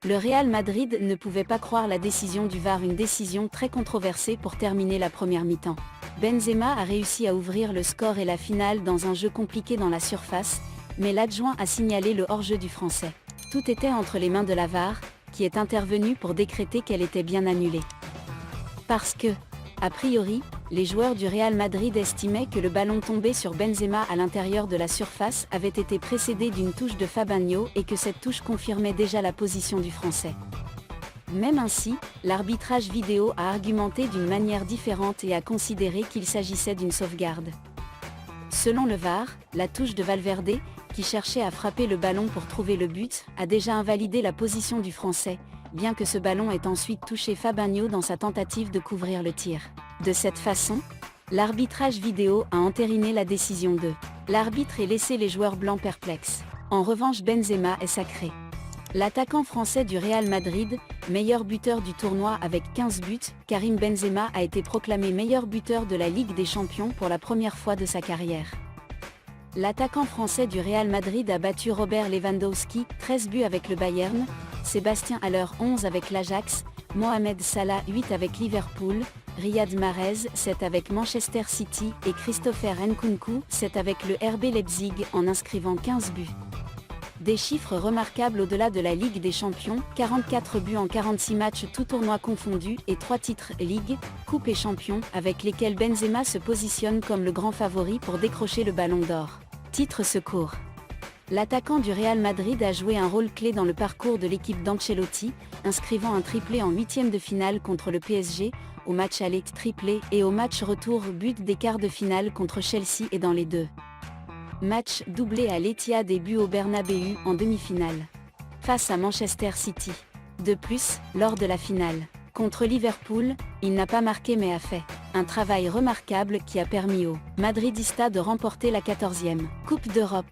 Le Real Madrid ne pouvait pas croire la décision du VAR, une décision très controversée pour terminer la première mi-temps. Benzema a réussi à ouvrir le score et la finale dans un jeu compliqué dans la surface, mais l'adjoint a signalé le hors-jeu du Français. Tout était entre les mains de la VAR, qui est intervenue pour décréter qu'elle était bien annulée. Parce que, a priori, les joueurs du Real Madrid estimaient que le ballon tombé sur Benzema à l'intérieur de la surface avait été précédé d'une touche de Fabinho et que cette touche confirmait déjà la position du Français. Même ainsi, l'arbitrage vidéo a argumenté d'une manière différente et a considéré qu'il s'agissait d'une sauvegarde. Selon le VAR, la touche de Valverde, qui cherchait à frapper le ballon pour trouver le but, a déjà invalidé la position du Français, bien que ce ballon ait ensuite touché Fabinho dans sa tentative de couvrir le tir. De cette façon, l'arbitrage vidéo a entériné la décision de l'arbitre et laissé les joueurs blancs perplexes. En revanche, Benzema est sacré. L'attaquant français du Real Madrid, meilleur buteur du tournoi avec 15 buts, Karim Benzema a été proclamé meilleur buteur de la Ligue des Champions pour la première fois de sa carrière. L'attaquant français du Real Madrid a battu Robert Lewandowski, 13 buts avec le Bayern, Sébastien Haller 11 avec l'Ajax, Mohamed Salah 8 avec Liverpool, Riyad Mahrez 7 avec Manchester City et Christopher Nkunku 7 avec le RB Leipzig en inscrivant 15 buts. Des chiffres remarquables au-delà de la Ligue des Champions, 44 buts en 46 matchs tout tournoi confondu et 3 titres Ligue, Coupe et Champion, avec lesquels Benzema se positionne comme le grand favori pour décrocher le Ballon d'Or. Titre secours. L'attaquant du Real Madrid a joué un rôle clé dans le parcours de l'équipe d'Ancelotti, inscrivant un triplé en huitième de finale contre le PSG, au match aller triplé et au match retour but des quarts de finale contre Chelsea et dans les deux match doublé à l'Etihad et but au Bernabéu en demi-finale face à Manchester City. De plus, lors de la finale contre Liverpool, il n'a pas marqué mais a fait un travail remarquable qui a permis aux Madridistas de remporter la 14e Coupe d'Europe.